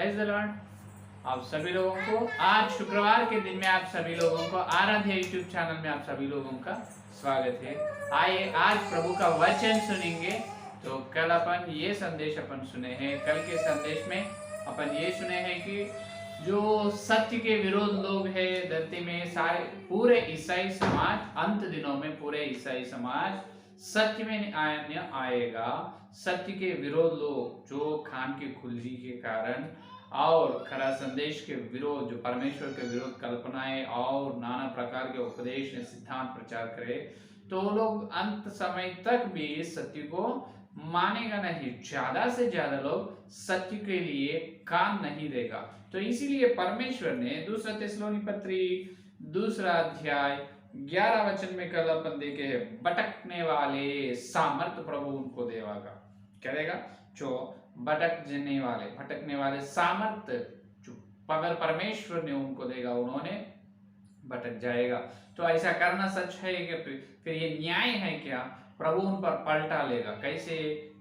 Praise the Lord. आप सभी लोगों को आज शुक्रवार के दिन में आप सभी लोगों को आराध्य यूट्यूब चैनल में आप सभी लोगों का स्वागत है। आइए आज प्रभु का वचन सुनेंगे। तो कल अपन ये संदेश अपन सुने हैं, कल के संदेश में अपन ये सुने हैं कि जो सत्य के विरोध लोग हैं धरती में, सारे पूरे ईसाई समाज अंत दिनों में पूरे ईसाई समाज सत्य में आएगा। सत्य के विरोध लोग जो खान की खुलजी के कारण और खरा संदेश के विरोध, जो परमेश्वर के विरोध कल्पनाएं और नाना प्रकार के उपदेश ने सिद्धांत प्रचार करे, तो लोग अंत समय तक भी इस सत्य को मानेगा नहीं। ज्यादा से ज्यादा लोग सत्य के लिए कान नहीं देगा। तो इसीलिए परमेश्वर ने दूसरा थिस्सलुनी पत्री दूसरा अध्याय 11 वचन में कल अपन देखे हैं, भटकने वाले सामर्थ प्रभु उनको देवागा। क्या देगा? जो भटकने वाले सामर्थ जो अगर परमेश्वर ने उनको देगा, उन्होंने भटक जाएगा। तो ऐसा करना सच है कि फिर ये न्याय है क्या? प्रभु उन पर पलटा लेगा। कैसे?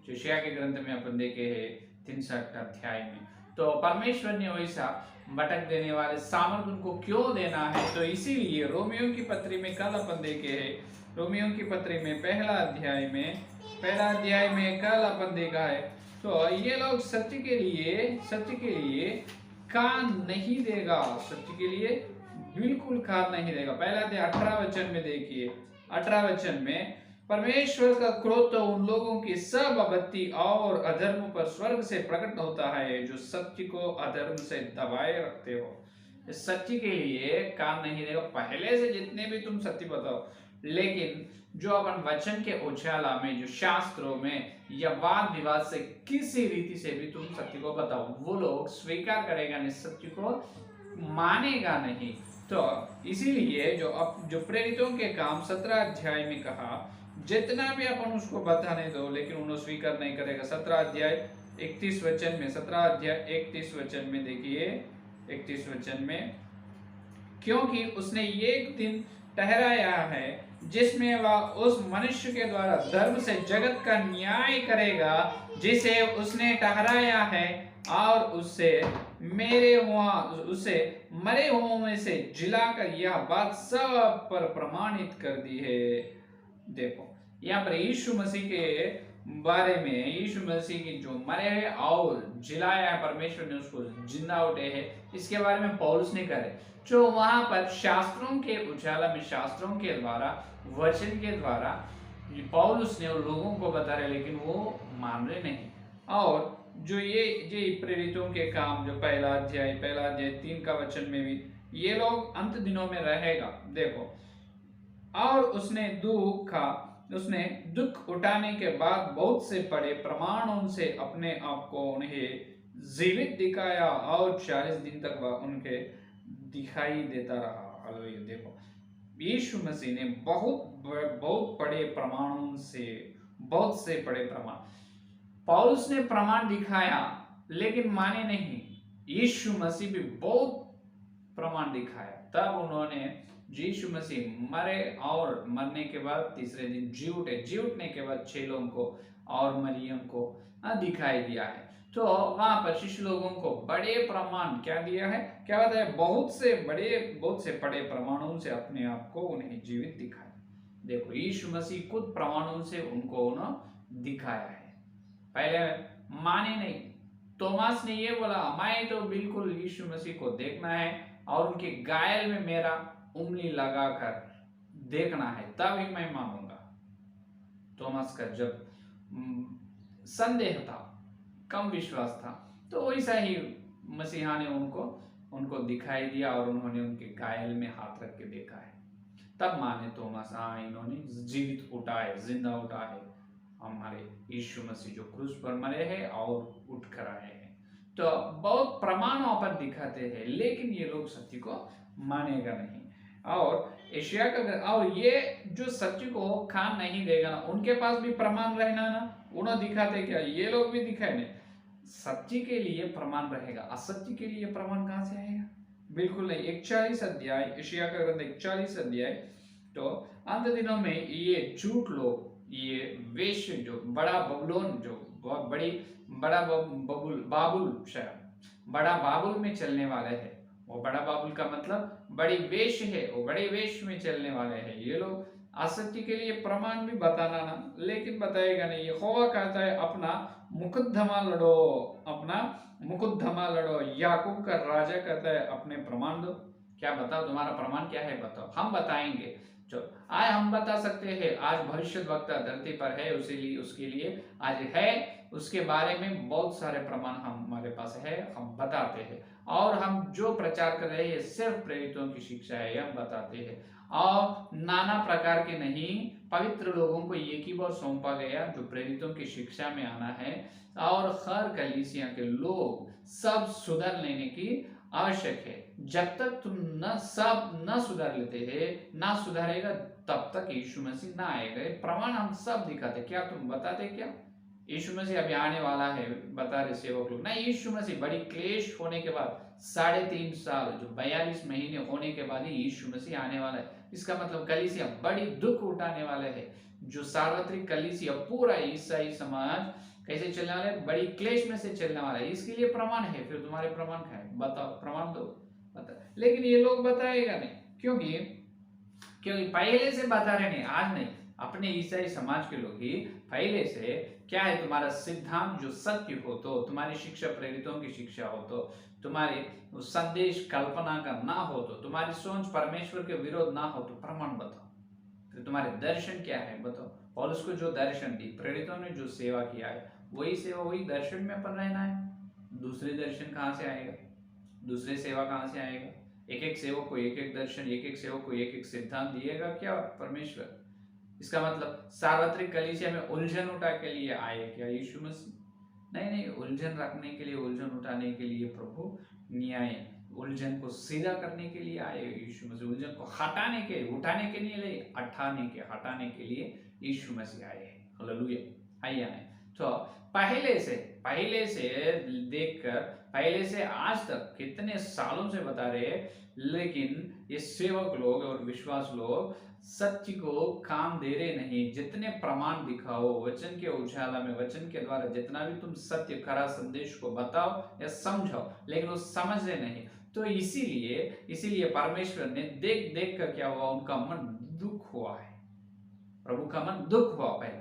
जो यशायाह के ग्रंथ में अपन देखे हैं 63 अध्याय में। तो परमेश्वर ने वैसा भटक देने वाले सामर्थ उनको क्यों देना है? तो इसीलिए रोमियो की पत्री में कल अपन देखे हैं, रोमियो की पत्री में पहला अध्याय में कल अपन देखा है। तो ये लोग सत्य के लिए कान नहीं देगा, सत्य के लिए बिल्कुल कान नहीं देगा। पहला अध्याय 18 वचन में देखिए, 18 वचन में परमेश्वर का क्रोध तो उन लोगों की सब आपत्ति और अधर्म पर स्वर्ग से प्रकट होता है जो सत्य को अधर्म से दबाए रखते हो। सत्य के लिए कान नहीं देगा। पहले से जितने भी तुम सत्य बताओ, लेकिन जो अपन वचन के उछाला में, जो शास्त्रों में या वाद विवाद से किसी रीति से भी तुम सत्य को बताओ, वो लोग स्वीकार करेगा नहीं, सत्य को मानेगा नहीं। तो इसीलिए जो प्रेरितों के काम 17 अध्याय में कहा, जितना भी अपन उसको बताने दो, लेकिन उन्हें स्वीकार नहीं करेगा। 17 अध्याय 31 वचन में, 17 अध्याय 31 वचन में देखिए, 31 वचन में, क्योंकि उसने एक दिन ठहराया है जिसमें वह उस मनुष्य के द्वारा धर्म से जगत का न्याय करेगा जिसे उसने ठहराया है, और उससे मरे हुओं में से जिलाकर यह बात सब पर प्रमाणित कर दी है। देखो यहाँ पर यीशु मसीह के बारे में, यीशु मसीह की जो मरे है और जिलाया है, परमेश्वर ने उसको जिंदा उठे है, इसके बारे में पौलुस ने करे, जो वहां पर शास्त्रों के उजाला में, शास्त्रों के द्वारा, वचन के द्वारा पौलुस ने लोगों को बता रहे, लेकिन वो मान रहे नहीं। और जो ये प्रेरितों के काम, जो पहला अध्याय 3 का वचन में भी, ये लोग अंत दिनों में रहेगा। देखो, और उसने दुख उठाने के बाद बहुत से बड़े प्रमाणों से अपने आप को उन्हें जीवित दिखाया, और 40 दिन तक वह उनके दिखाई देता रहा। हालेलुया। देखो, यीशु मसीह ने बहुत बड़े प्रमाणों से, बहुत से बड़े प्रमाण, पौलुस ने प्रमाण दिखाया लेकिन माने नहीं। यीशु मसीह भी बहुत प्रमाण दिखाया, तब उन्होंने यीशु मसीह मरे और मरने के बाद तीसरे दिन जी उठने के बाद 6 लोगों को और मरियम को दिखाई दिया है। तो वहां पर शिष्य लोगों को बड़े प्रमाण क्या दिया है, क्या बताया? बहुत से बड़े प्रमाणों से अपने आप को उन्हें जीवित दिखाया। देखो, यीशु मसीह खुद प्रमाणों से उनको उन्होंने दिखाया है। पहले माने नहीं। तोमास ने ये बोला, मैं तो बिल्कुल यीशु मसीह को देखना है और उनके गायल में मेरा उंगली लगाकर देखना है, तब ही मैं मानूंगा। तोमास का जब संदेह था, कम विश्वास था, तो वैसा ही मसीहा ने उनको दिखाई दिया और उन्होंने उनके गायल में हाथ रख के देखा है, तब माने तोमास, हाँ, इन्होंने जीवित उठा है, जिंदा उठा है हमारे यीशु मसीह, जो क्रूस पर मरे हैं और उठ कर आए हैं। तो बहुत प्रमाणों पर दिखाते हैं, लेकिन ये लोग सत्य को मानेगा नहीं। और एशिया का, और ये जो सत्य को खान नहीं देगा ना, उनके पास भी प्रमाण रहना ना, उन्हें दिखाते क्या? ये लोग भी दिखाए नहीं। सत्य के लिए प्रमाण रहेगा, असत्य के लिए प्रमाण कहां से आएगा? बिल्कुल नहीं। 41 अध्याय, एशिया का ग्रंथ 41 अध्याय, तो अंत दिनों में ये झूठ लोग, ये वेश्य, जो बड़ा बबुलोन, जो बहुत बड़ा बाबुल शहर, बड़ा बाबुल में चलने वाले हैं। वो बड़ा बाबुल का मतलब बड़ी वेश है, वो बड़े वेश में चलने वाले हैं। ये लोग असत्य के लिए प्रमाण भी बताना ना, लेकिन बताएगा नहीं। यहोवा कहता है अपना मुकद्दमा लड़ो, अपना मुकद्दमा लड़ो। याकूब का राजा कहता है अपने प्रमाण दो। क्या बताओ, तुम्हारा प्रमाण क्या है बताओ, हम बताएंगे। चलो आज हम बता सकते हैं, आज भविष्यद्वक्ता धरती पर है, उसी उसके लिए आज है, उसके बारे में बहुत सारे प्रमाण हमारे पास है, हम बताते हैं। और हम जो प्रचार कर रहे हैं सिर्फ प्रेरितों की शिक्षा है, हम बताते हैं। और नाना प्रकार के नहीं, पवित्र लोगों को एक ही बार सौंपा गया जो प्रेरितों की शिक्षा में आना है। और हर कलीसिया के लोग सब सुधर लेने की आवश्यक है। जब तक तुम न सुधर लेते हैं, ना सुधरेगा, तब तक यीशु मसीह ना आएगा। प्रमाण हम सब दिखाते। क्या तुम बताते क्या यीशु मसीह अभी आने वाला है, बता रहे सेवक लोग? नहीं, यीशु मसीह बड़ी क्लेश होने के बाद 3.5 साल, जो 42 महीने होने के बाद ही यीशु मसीह आने वाला है। इसका मतलब कलीसिया बड़ी दुख उठाने वाले है। जो सार्वत्रिक कलीसिया, पूरा ईसाई समाज कैसे चलने वाला है? बड़ी क्लेश में से चलने वाला है। इसके लिए प्रमाण है। फिर तुम्हारे प्रमाण क्या है बताओ, प्रमाण दो, बता। लेकिन ये लोग बताएगा नहीं, क्योंकि पहले से बता रहे नहीं, आज नहीं। अपने ईसाई समाज के लोग ही पहले से क्या है, तुम्हारा सिद्धांत जो सत्य हो, तो तुम्हारी शिक्षा प्रेरितों की शिक्षा हो, तो तुम्हारे संदेश कल्पना का ना हो, तो तुम्हारी सोच परमेश्वर के विरोध ना हो, तो प्रमाण बताओ। तो तुम्हारे दर्शन क्या है बताओ। पौलुस को जो दर्शन दी, प्रेरितों ने जो सेवा किया है, वही सेवा वही दर्शन में अपन रहना है। दूसरे दर्शन कहाँ से आएगा? दूसरे सेवा कहाँ से आएगा? एक एक सेवक को एक एक दर्शन, एक एक सेवक को एक एक सिद्धांत दिएगा क्या परमेश्वर? इसका मतलब सार्वत्रिक कलीसिया में उलझन उठा के लिए आए क्या यीशु मसीह? नहीं नहीं, उलझन रखने के लिए, उलझन उठाने के लिए प्रभु न्याय, उलझन को सीधा करने के लिए आए यीशु मसीह। उलझन को हटाने के, उठाने के लिए, हटाने के लिए यीशु मसीह आए हैं। हालेलुया। आइए आए तो पहले से देखकर, पहले से आज तक कितने सालों से बता रहे हैं, लेकिन ये सेवक लोग और विश्वास लोग सत्य को काम दे रहे नहीं। जितने प्रमाण दिखाओ वचन के उजाला में, वचन के द्वारा जितना भी तुम सत्य खरा संदेश को बताओ या समझाओ, लेकिन वो समझ रहे नहीं। तो इसीलिए परमेश्वर ने देख देख कर क्या हुआ, उनका मन दुख हुआ है। प्रभु का मन दुख हुआ। पहले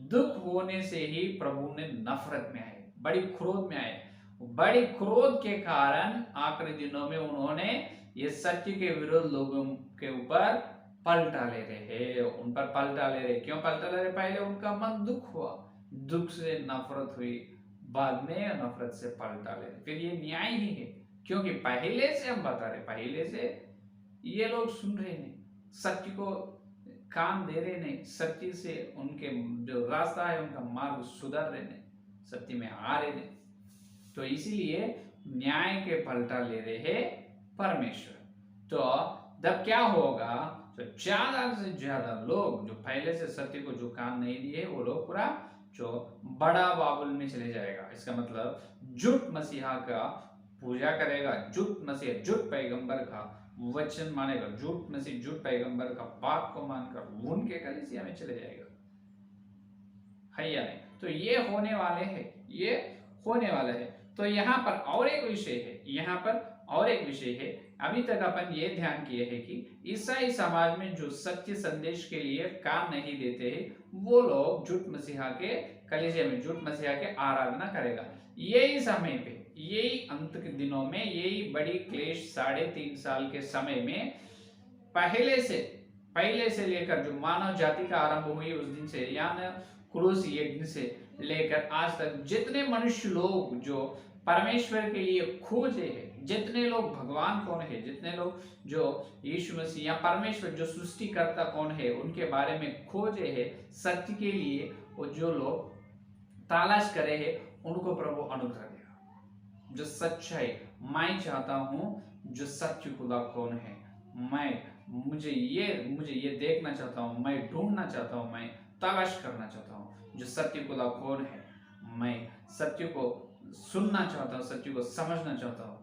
दुख होने से ही प्रभु ने नफरत में आए, बड़ी क्रोध में आए। बड़ी क्रोध के कारण आखिरी दिनों में उन्होंने ये सत्य के विरोध लोगों के ऊपर पलटा ले रहे, उन पर पलटा ले रहे। क्यों पलटा ले रहे? पहले उनका मन दुख हुआ, दुख से नफरत हुई, बाद में नफरत से पलटा ले रहे। फिर ये न्याय ही है, क्योंकि पहले से हम बता रहे, पहले से ये लोग सुन रहे नहीं, सत्य को काम दे रहे नहीं, सत्य से उनके जो रास्ता है, उनका मार्ग सुधर रहे नहीं, सत्य में आ रहे नहीं। तो इसीलिए न्याय के पलटा ले रहे हैं परमेश्वर। तो तब क्या होगा? तो ज्यादा से ज्यादा लोग जो पहले से सत्य को जो काम नहीं दिए, वो लोग पूरा जो बड़ा बाबुल में चले जाएगा। इसका मतलब झूठ मसीहा का पूजा करेगा, झूठ मसीहा, झूठ पैगंबर का वचन मानेगा, झूठ मसीह, झूठ पैगंबर का बात को मानकर उनके कलीसिया में चले जाएगा। है या नहीं? तो ये होने वाले हैं, ये होने वाले हैं। तो यहाँ पर और एक विषय है, यहाँ पर और एक विषय है। अभी तक अपन ये ध्यान किए हैं कि ईसाई समाज में जो सत्य संदेश के लिए काम नहीं देते हैं, वो लोग झूठ मसीहा के कलीसिया में, झूठ मसीहा के आराधना करेगा। यही समय पे, यही अंत के दिनों में, यही बड़ी क्लेश 3.5 साल के समय में पहले से लेकर जो मानव जाति का आरंभ हुई उस दिन से, यानी क्रूस यज्ञ से लेकर आज तक जितने मनुष्य लोग जो परमेश्वर के लिए खोजे हैं, जितने लोग भगवान कौन है, जितने लोग जो यीशु मसीह या परमेश्वर जो सृष्टिकर्ता कौन है उनके बारे में खोजे हैं सत्य के लिए, वो जो लोग तलाश करे हैं, उनको प्रभु अनुग्रह देगा। जो सच्चाई, मैं चाहता हूं जो सत्य खुदा कौन है, मुझे ये देखना चाहता हूं, मैं ढूंढना चाहता हूं, मैं तलाश करना चाहता हूं जो सत्य खुदा कौन है। मैं सत्य को सुनना चाहता हूं, सत्य को समझना चाहता हूं।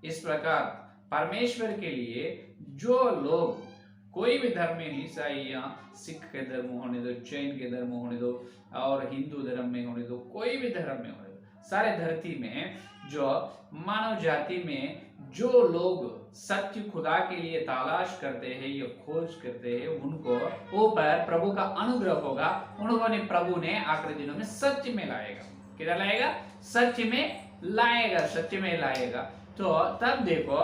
इस प्रकार परमेश्वर के लिए जो लोग, कोई भी धर्म में, ईसाई या सिख के धर्म होने दो, जैन के धर्म होने दो, और हिंदू धर्म में होने दो, कोई भी धर्म में होने दो, सारे धरती में जो मानव जाति में जो लोग सत्य खुदा के लिए तलाश करते हैं या खोज करते हैं, उनको ऊपर प्रभु का अनुग्रह होगा। उन्होंने प्रभु ने आखिरी दिनों में सत्य में लाएगा। किधर लाएगा? सत्य में लाएगा, सत्य में लाएगा। तो तब देखो,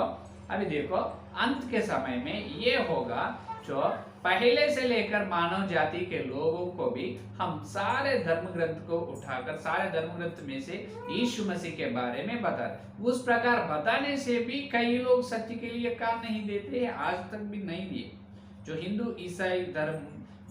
अभी देखो अंत के समय में ये होगा, जो पहले से लेकर मानव जाति के लोगों को भी हम सारे धर्म ग्रंथ को उठाकर, सारे धर्म ग्रंथ में से यीशु मसीह के बारे में बता, उस प्रकार बताने से भी कई लोग सत्य के लिए काम नहीं देते हैं, आज तक भी नहीं दिए। जो हिंदू ईसाई धर्म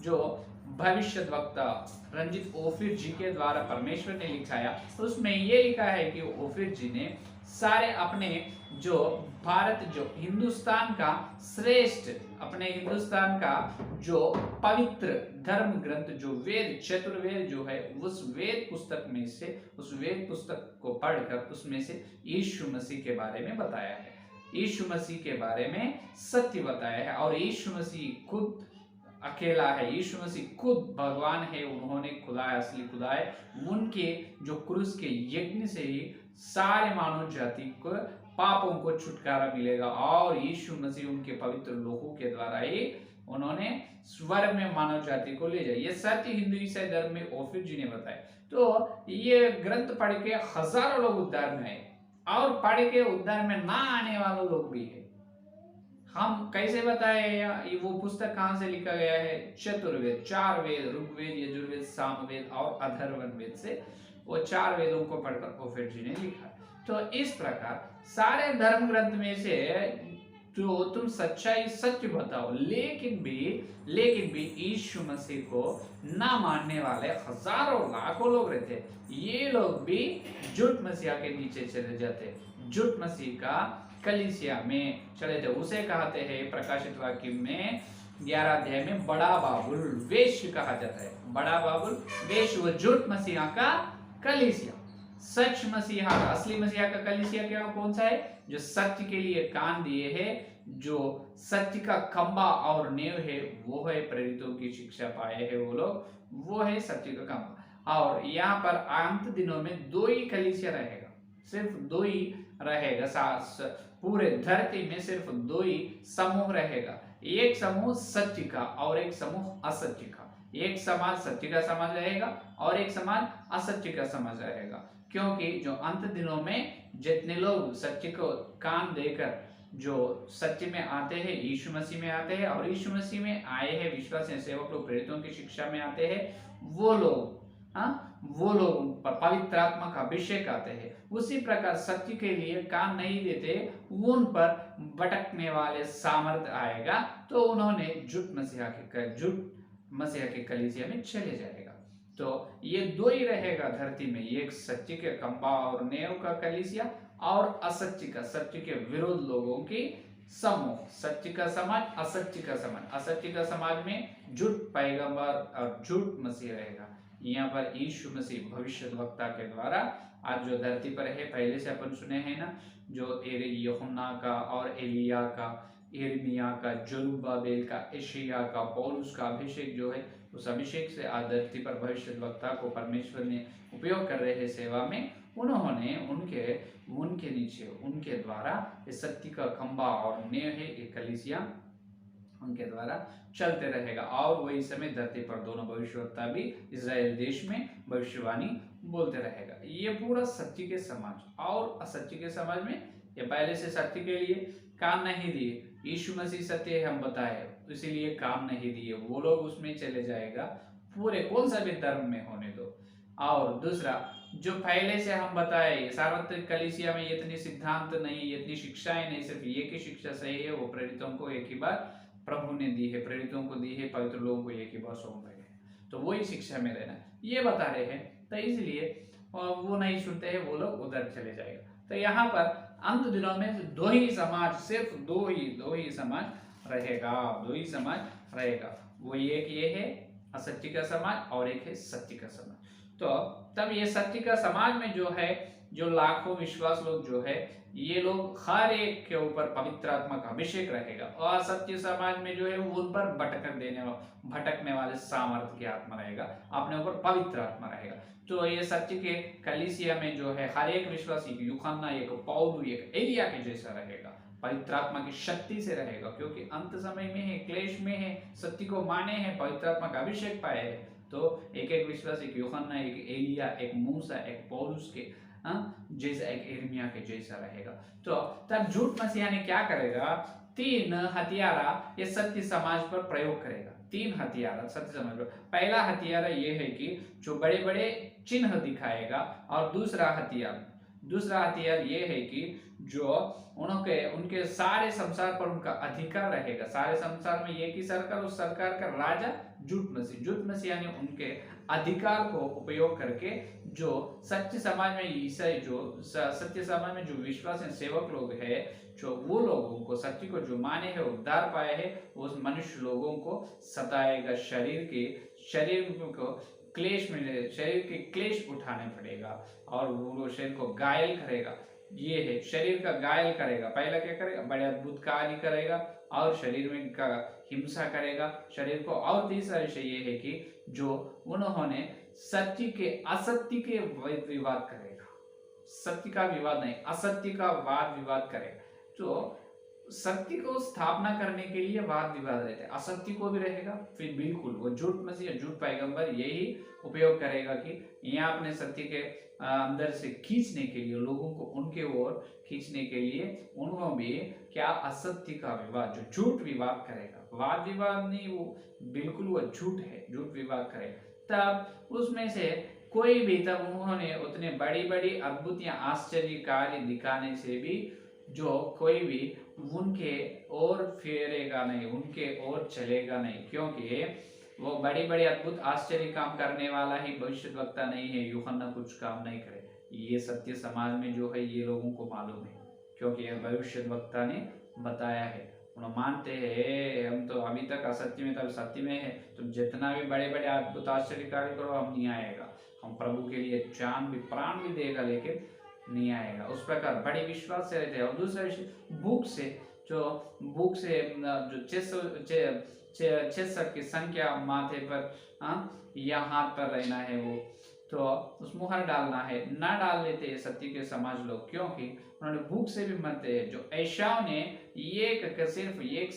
जो भविष्य वक्ता रंजित ओफिर जी के द्वारा परमेश्वर ने लिखाया, उसमें ये लिखा है कि ओफिर जी ने सारे अपने जो भारत, जो हिंदुस्तान का श्रेष्ठ, अपने हिंदुस्तान का जो पवित्र धर्म ग्रंथ जो वेद, चतुर्वेद जो है, उस वेद पुस्तक में से, उस वेद पुस्तक को पढ़कर उसमें से यीशु मसीह के बारे में बताया है, यीशु मसीह के बारे में सत्य बताया है। और यीशु मसीह खुद अकेला है, यीशु मसीह खुद भगवान है, उन्होंने खुदा है, असली खुदा है। उनके जो क्रूस के यज्ञ से ही सारे मानव जाति को पापों को छुटकारा मिलेगा, और यीशु मसीह उनके पवित्र लोगों के द्वारा ही उन्होंने स्वर्ग में मानव जाति को ले जाए। ये सत्य हिंदू ईसाई धर्म में ओफिर जी ने बताया। तो ये ग्रंथ पढ़ के हजारों लोग उद्धार में आए, और पढ़ के उद्धार में ना आने वाले लोग भी है। हम कैसे बताए? वो पुस्तक कहां से लिखा गया है? चतुर्वेद, 4 वेद, ऋग्वेद, यजुर्वेद, सामवेद और अथर्वण वेद से, वो 4 वेदों को पढ़कर ओफिर जी ने लिखा। तो इस प्रकार सारे धर्म ग्रंथ में से जो तुम सच्चाई सत्य बताओ, लेकिन भी यीशु मसीह को ना मानने वाले हजारों लाखों लोग रहते, ये लोग भी झूठ मसीहा के नीचे चले जाते, झूठ मसीह का कलीसिया में चले थे। उसे कहते हैं प्रकाशित वाक्य में 11 अध्याय में बड़ा बाबुल वेश्य कहा जाता है। बड़ा बाबुल वेश्य, वो झूठ मसीहा का कलीसिया। सच मसीहा, असली मसीहा का कलीसिया क्या, कौन सा है? जो सत्य के लिए कान दिए है, जो सत्य का खंबा और नींव है, वो है प्रेरितों की शिक्षा पाए है वो लोग, वो है सत्य का खंबा। और यहाँ पर अंत दिनों में 2 ही कलीसिया रहेगा, सिर्फ 2 ही रहेगा। पूरे धरती में सिर्फ 2 ही समूह रहेगा, एक समूह सत्य का और एक समूह असत्य का। एक समाज सत्य का समाज रहेगा और एक समाज असत्य का समाज रहेगा। क्योंकि जो अंत दिनों में जितने लोग सत्य को कान देकर जो सत्य में आते हैं, यीशु मसीह में आते हैं, और यीशु मसीह में आए हैं विश्वासी सेवक लोग प्रेरितों की शिक्षा में आते हैं, वो लोग पवित्र आत्मा का अभिषेक आते हैं। उसी प्रकार सत्य के लिए कान नहीं देते, उन पर भटकने वाले सामर्थ आएगा, तो उन्होंने झूठ मसीहा के कलीसिया में चले जाएगा। तो ये 2 ही रहेगा धरती में, एक सत्य के खंबा और नींव का कलीसिया, और असत्य का, सत्य के विरोध लोगों की समूह, सत्य का समाज, असत्य का समाज। असत्य का समाज में झूठ पैगंबर और झूठ मसीह रहेगा। यहाँ पर यीशु मसीह भविष्य वक्ता के द्वारा आज जो धरती पर है, पहले से अपन सुने हैं ना, जो यूहन्ना का और एलिया का, यिर्मयाह का, जरुब्बाबेल का, यशायाह का, पौलुस का अभिषेक जो है, उस अभिषेक से आज धरती पर भविष्य वक्ता को परमेश्वर ने उपयोग कर रहे हैं सेवा में। उन्होंने उनके नीचे, उनके द्वारा इस सत्य का खंबा और नींव है, एक कलीसिया उनके द्वारा चलते रहेगा। और वही समय धरती पर दोनों भविष्यवक्ता भी इस्राएल देश में भविष्यवाणी बोलते रहेगा। ये पूरा सत्य के समाज और असत्य के समाज में, ये पहले से सत्य के लिए काम नहीं दिए, यीशु मसीह सत्य है हम बताए, इसीलिए काम नहीं दिए, वो लोग उसमें चले जाएगा, पूरे कौन सा भी धर्म में होने दो। और दूसरा, जो पहले से हम बताए सार्वत्रिक कलीसिया में इतनी सिद्धांत नहीं, इतनी शिक्षाएं नहीं, सिर्फ एक ही शिक्षा सही है, वो प्रेरितों को एक ही बार प्रभु ने दी है, प्रेरितों को दी है, पवित्र लोगों को एक ही बार सौंप रहे हैं, तो वही शिक्षा में रहना, ये बता रहे हैं। तो इसलिए वो नहीं सुनते हैं, वो लोग उधर चले जाएगा। तो यहाँ पर अंत दिनों में 2 ही समाज, सिर्फ 2 ही समाज रहेगा, 2 ही समाज रहेगा। वो एक ये है असत्य का समाज और एक है सत्य का समाज। तो तब ये सत्य का समाज में जो है जो लाखों विश्वास लोग जो है ये लोग हर एक के ऊपर पवित्र आत्मा का अभिषेक रहेगा, और सत्य समाज में जो है वो उन पर भटकने वाले सामर्थ्य की आत्मा रहेगा, अपने ऊपर पवित्र आत्मा रहेगा। तो ये सत्य के कलीसिया में जो है हर एक विश्वासी, एक यूहन्ना, एक पौलुस, एक एलिया के जैसा रहेगा, पवित्र आत्मा की शक्ति से रहेगा, क्योंकि अंत समय में है, क्लेश में है, सत्य को माने हैं, पवित्र आत्मा का अभिषेक पाए है। तो एक एक विश्वास, एक यूहन्ना, एक एलिया, एक मूसा, एक पौलुस के जैसा, एक यिर्मयाह के जैसा रहेगा। तो तब झूठ मसीहा ने क्या करेगा, 3 हथियारा ये सत्य समाज पर प्रयोग करेगा। 3 हथियार सत्य समाज पर। पहला हथियार ये है कि जो बड़े बड़े चिन्ह दिखाएगा, और दूसरा हथियार ये है कि जो उनके सारे संसार पर उनका अधिकार रहेगा, सारे संसार में एक ही सरकार, उस सरकार का राजा झूठ मसीह यानी उनके अधिकार को उपयोग करके जो सत्य समाज में ईसाई, जो सत्य समाज में जो विश्वास है, सेवक लोग है, जो वो लोगों को, सत्य को जो माने है, उद्धार पाए है, उस मनुष्य लोगों को सताएगा, शरीर को क्लेश मिले, शरीर के क्लेश उठाने पड़ेगा, और वो शरीर को घायल करेगा। ये है, शरीर का घायल करेगा। पहला क्या करेगा, बड़े अद्भुत कार्य करेगा, और शरीर में का हिंसा करेगा शरीर को। और तीसरा विषय ये है कि जो उन्होंने सत्य के असत्य के विवाद करेगा, सत्य का विवाद नहीं, असत्य का वाद विवाद करेगा। तो सत्य को स्थापना करने के लिए वाद विवाद रहते हैं, असत्य को भी रहेगा, फिर बिल्कुल वो झूठ मसीह, झूठ पैगंबर यही उपयोग करेगा कि यहाँ अपने सत्य के अंदर से खींचने के लिए, लोगों को उनके ओर खींचने के लिए उन्होंने भी क्या, असत्य का विवाद, जो झूठ विवाद करेगा, वाद विवाद नहीं, वो बिल्कुल वो झूठ है, झूठ विवाद करेगा। तब उसमें से कोई भी, तब उन्होंने उतने बड़ी बड़ी अद्भुत या आश्चर्य कार्य दिखाने से भी जो कोई भी उनके ओर फेरेगा नहीं, उनके ओर चलेगा नहीं, क्योंकि वो बड़ी बड़ी अद्भुत आश्चर्य काम करने वाला ही भविष्यद्वक्ता नहीं है। यूहन्ना कुछ काम नहीं करे, ये सत्य समाज में जो है ये लोगों को मालूम है, क्योंकि यह भविष्यद्वक्ता ने बताया है। उन्होंने मानते हैं हम तो अभी तक असत्य में, तब सत्य में है, तुम जितना भी बड़े बड़े अद्भुत आश्चर्य कार्य करो, हम नहीं आएगा, हम प्रभु के लिए जान भी प्राण भी देगा, लेकिन नहीं आएगा। उस प्रकार बड़े विश्वास से रहते हैं। और दूसरा विषय, भूख से जो 600 की संख्या माथे पर या हाथ पर रहना है, वो तो उस मुहर डालना है, ना डाल लेते हैं सत्य के समाज लोग, क्योंकि उन्होंने भूख से भी मरते हैं। जो एशाव ने सिर्फ एक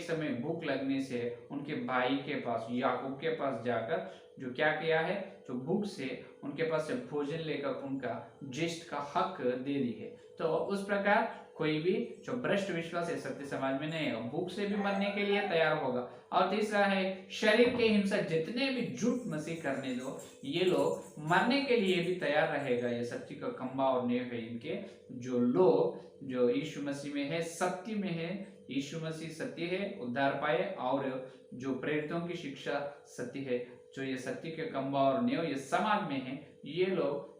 समय भूख लगने से उनके भाई के पास, याकूब के पास जाकर जो क्या किया है, जो भूख से उनके पास से भोजन लेकर उनका ज्येष्ठ का हक दे दी है। तो उस प्रकार कोई भी जो भ्रष्ट विश्वास है सत्य समाज में नहीं है, भूख से भी मरने के लिए तैयार होगा। और तीसरा है, शरीर के हिंसा, जितने भी झूठ मसीह करने दो, ये लोग मरने के लिए भी तैयार रहेगा। ये सत्य का खंबा और नींव है इनके। जो लोग जो यीशु मसीह में है, सत्य में है, यीशु मसीह सत्य है, उद्धार पाए, और जो प्रेरितों की शिक्षा सत्य है, जो ये सत्य के खंबा और नींव ये समाज में है, ये लोग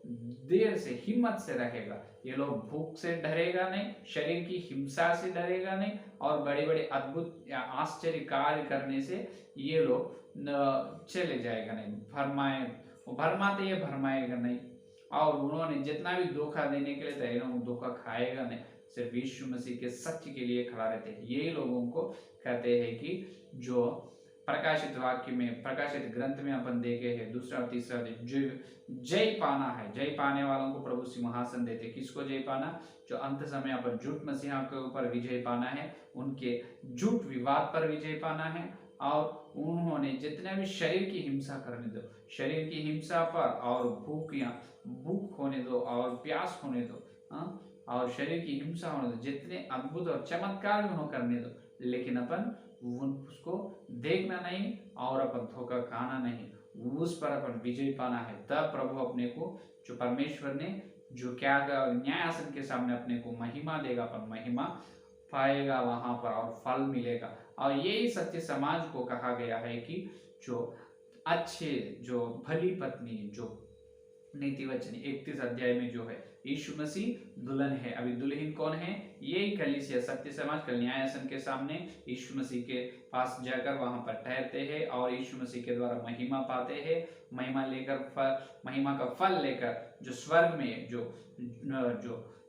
देर से, हिम्मत से रहेगा। ये लोग भूख से डरेगा नहीं, शरीर की हिंसा से डरेगा नहीं, और बड़े बड़े अद्भुत या आश्चर्य कार्य करने से ये लोग चले जाएगा नहीं, भरमाएगा नहीं। और उन्होंने जितना भी धोखा देने के लिए तैयार, धोखा खाएगा नहीं, सिर्फ यीशु मसीह के सत्य के लिए खड़ा रहते हैं। यही लोगों को कहते हैं कि जो प्रकाशित वाक्य में, प्रकाशित ग्रंथ में अपन देखे हैं, दूसरा और तीसरा जय पाना है। जय पाने वालों को प्रभु सिंहासन देते। किसको जय पाना? जो अंत समय अपन झूठ मसीहा के ऊपर विजय पाना है, उनके झूठ विवाद पर विजय पाना है, और उन्होंने जितने भी शरीर की हिंसा करने दो, शरीर की हिंसा पर, और भूख होने दो, और प्यास होने दो, और शरीर की हिंसा होने दो, जितने अद्भुत और चमत्कार भी उन्होंने करने दो, लेकिन अपन उसको देखना नहीं, और अपन धोखा खाना नहीं, उस पर अपन विजय पाना है। तब प्रभु अपने को, जो परमेश्वर ने जो क्या न्याय आसन के सामने अपने को महिमा देगा, अपन महिमा पाएगा वहां पर, और फल मिलेगा। और यही सत्य समाज को कहा गया है कि जो अच्छे, जो भली पत्नी, जो नीति वचन 31 अध्याय में जो है, यीशु मसीह दुल्हन है। अभी दुल्हन कौन है? यही कलीसिया, सत्य समाज कल न्यायासन के सामने यीशु मसीह के पास जाकर वहां पर ठहरते हैं और यीशु मसीह के द्वारा महिमा पाते हैं। महिमा का फल लेकर जो स्वर्ग में जो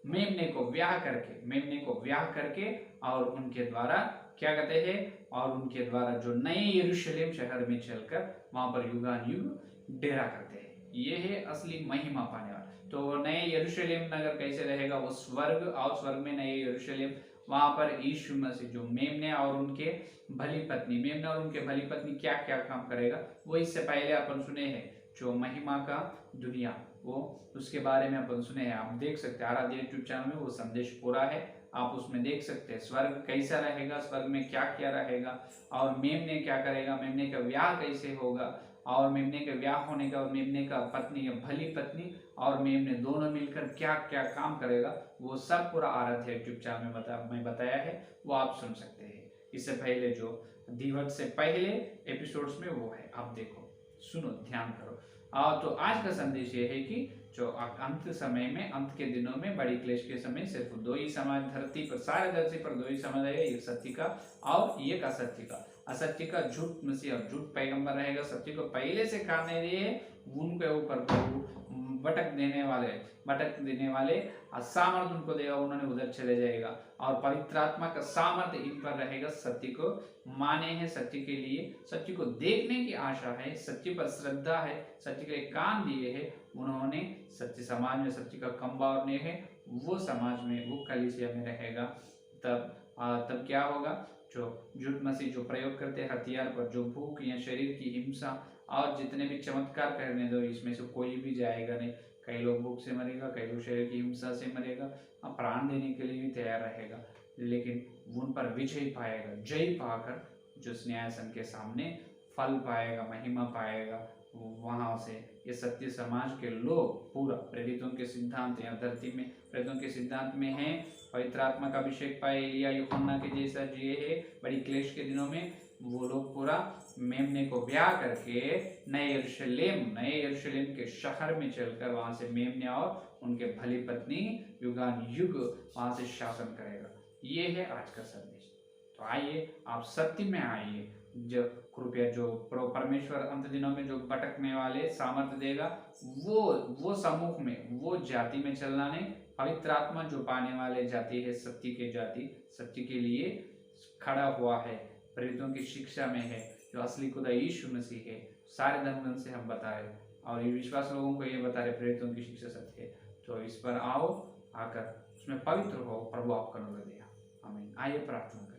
मेमने को ब्याह करके और उनके द्वारा क्या कहते हैं, और उनके द्वारा जो नए यरूशलेम शहर में चलकर वहां पर युगानुयुग डेरा करते हैं। ये है असली महिमा पाने वाला। तो नए यरूशलेम नगर कैसे रहेगा? वो स्वर्ग, और स्वर्ग में नए यरूशलेम, वहां पर यीशु मसीह जो मेमने और उनके भली पत्नी क्या क्या काम करेगा वो इससे पहले अपन सुने हैं। जो महिमा का दुनिया, वो उसके बारे में अपन सुने हैं। आप देख सकते हैं आराध्य यूट्यूब चैनल में वो संदेश पूरा है, आप उसमें देख सकते हैं स्वर्ग कैसा रहेगा, स्वर्ग में क्या क्या रहेगा, और मेमने क्या करेगा, मेमने का ब्याह कैसे होगा, और मेमने के ब्याह होने का, और मेमने का पत्नी या भली पत्नी और मेमने दोनों मिलकर क्या क्या काम करेगा, वो सब पूरा आराध्य यूट्यूब चैनल में बताया है, वो आप सुन सकते हैं। इससे पहले जो दिवस से पहले एपिसोड्स में वो है, आप देखो, सुनो, ध्यान करो। तो आज का संदेश ये है कि जो अंत समय में, अंत के दिनों में, बड़ी क्लेश के समय सिर्फ दो ही समाज धरती पर, सारे धरती पर दो ही समाज रहेगा, एक सत्य का और एक असत्य का। असत्य का झूठ मसीह और झूठ पैगंबर रहेगा, सत्य को पहले से काटने दिए, उनके ऊपर प्रभु भटक देने वाले सामर्थ उनको देगा, उन्होंने उधर चले जाएगा, और पवित्र आत्मा का सामर्थ इन पर रहेगा। सत्य को माने हैं, सत्य के लिए, सत्य को देखने की आशा है, सत्य पर श्रद्धा है, सत्य के लिए कान दिए है, उन्होंने सत्य समाज में सत्य का खंबा और नेह है, वो समाज में, वो कलीसिया में रहेगा। तब क्या होगा? जो झूठ मसीह जो प्रयोग करते हैं हथियार पर, जो भूख या शरीर की हिंसा और जितने भी चमत्कार करने दो, इसमें से कोई भी जाएगा नहीं। कई लोग भूख से मरेगा, कई लोग शरीर की हिंसा से मरेगा, प्राण देने के लिए भी तैयार रहेगा, लेकिन उन पर विजय पाएगा, जय पाकर जो न्यायासन के सामने फल पाएगा, महिमा पाएगा। वहां से ये सत्य समाज के लोग पूरा प्रेरितों के सिद्धांत, या धरती में प्रेरितों के सिद्धांत में है, पवित्र आत्मा का अभिषेक पाए, एलिया यूहन्ना के जैसा जिए है बड़ी क्लेश के दिनों में, वो लोग पूरा मेमने को ब्याह करके नए यरूशलेम के शहर में चलकर वहां से मेमने और उनके भली पत्नी युगान युग वहां से शासन करेगा। ये है आज का संदेश। तो आइए, आप सत्य में आइए, जो कृपया जो परमेश्वर अंत दिनों में जो भटकने वाले सामर्थ्य देगा, वो समूह में, वो जाति में चलना नहीं। पवित्र आत्मा जो पाने वाले जाति है, सत्य के जाति, सत्य के लिए खड़ा हुआ है, प्रेरितों की शिक्षा में है, जो असली खुदा यीशु मसीह है, सारे धर्म से हम बता रहे, और ये विश्वास लोगों को ये बता रहे प्रेरितों की शिक्षा सत्य है। तो इस पर आओ, आकर उसमें पवित्र हो, प्रभु आपका अनुग्रह देगा। आमीन। आइए प्रार्थना करें।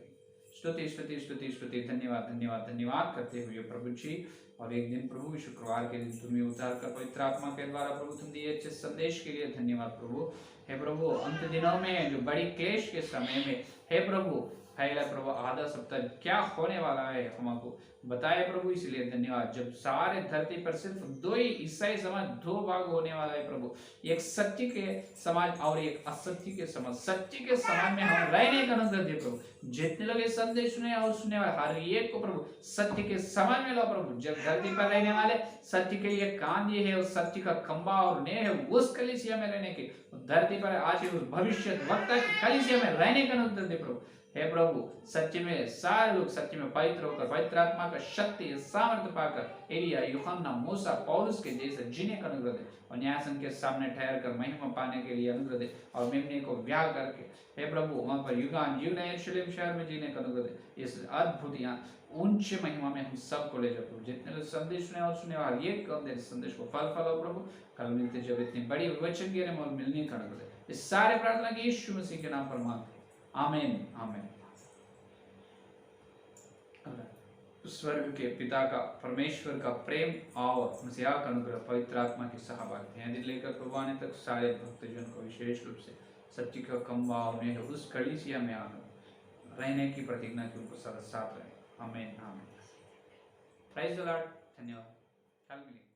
स्तुति स्तुति स्तुति स्तुति, धन्यवाद धन्यवाद धन्यवाद करते हुए प्रभु जी, और एक दिन प्रभु शुक्रवार के दिन तुम्हें उतार कर पवित्र आत्मा के द्वारा प्रभु तुम दिए अच्छे संदेश के लिए धन्यवाद प्रभु। हे प्रभु, अंत दिनों में जो बड़ी क्लेश के समय में, हे प्रभु, पहला प्रभु आधा सप्ताह क्या होने वाला है हमको बताए प्रभु, इसलिए धन्यवाद। जब सारे धरती पर सिर्फ दो ही ईसाई समाज, दो भाग होने वाला है प्रभु, एक सत्य के समाज और एक असत्य के समाज। सत्य के समाज में हम रहने का अनुग्रह दे प्रभु। जितने लोग ये संदेश सुने और सुनने वाले हर एक को प्रभु सत्य के समाज में लो प्रभु। जब धरती पर रहने वाले सत्य के लिए कान दिए है, उस सत्य का खंबा और नेह है, उस कलीसिया में रहने के, धरती पर आज उस भविष्य वक्ता की कलीसिया में रहने का अनुग्रह दे प्रभु। हे प्रभु, सच्चे में सारे लोग सच्चे में पवित्र होकर, पवित्र आत्मा का शक्ति सामर्थ्य पाकर एलिया, यूहन्ना, मूसा, पौलुस के जैसे जीने का अनुग्रह दे, और न्यायासन के सामने ठहर कर महिमा पाने के लिए अनुग्रह दे, और मेमने को ब्याह करके हे प्रभु वहां पर युगान युग नए यरूशलेम शहर में जीने का अनुग्रह दे। इस अद्भुत यहाँ ऊंचे महिमा में हम सबको ले जाओ प्रभु। जितने लोग संदेश सुने और सुने वाले ये कम दे संदेश को फल फलाओ प्रभु। कल मिलते जब इतनी बड़ी वचन के और मिलने का अनुग्रह दे। इस सारे प्रार्थना की यीशु मसीह के नाम पर मांगते, आमीन आमीन। स्वर्ग के पिता का, परमेश्वर का प्रेम और मसीहा का अनुग्रह, पवित्र आत्मा की सहभागिता लेकर प्रभु आने तक सारे भक्तजन को विशेष रूप से सत्य का खंबा में उस कलीसिया में आकर रहने की प्रतिज्ञा की उनको सदा साथ रहे। आमीन आमीन। Praise the lord. धन्यवाद। कल मिलेंगे।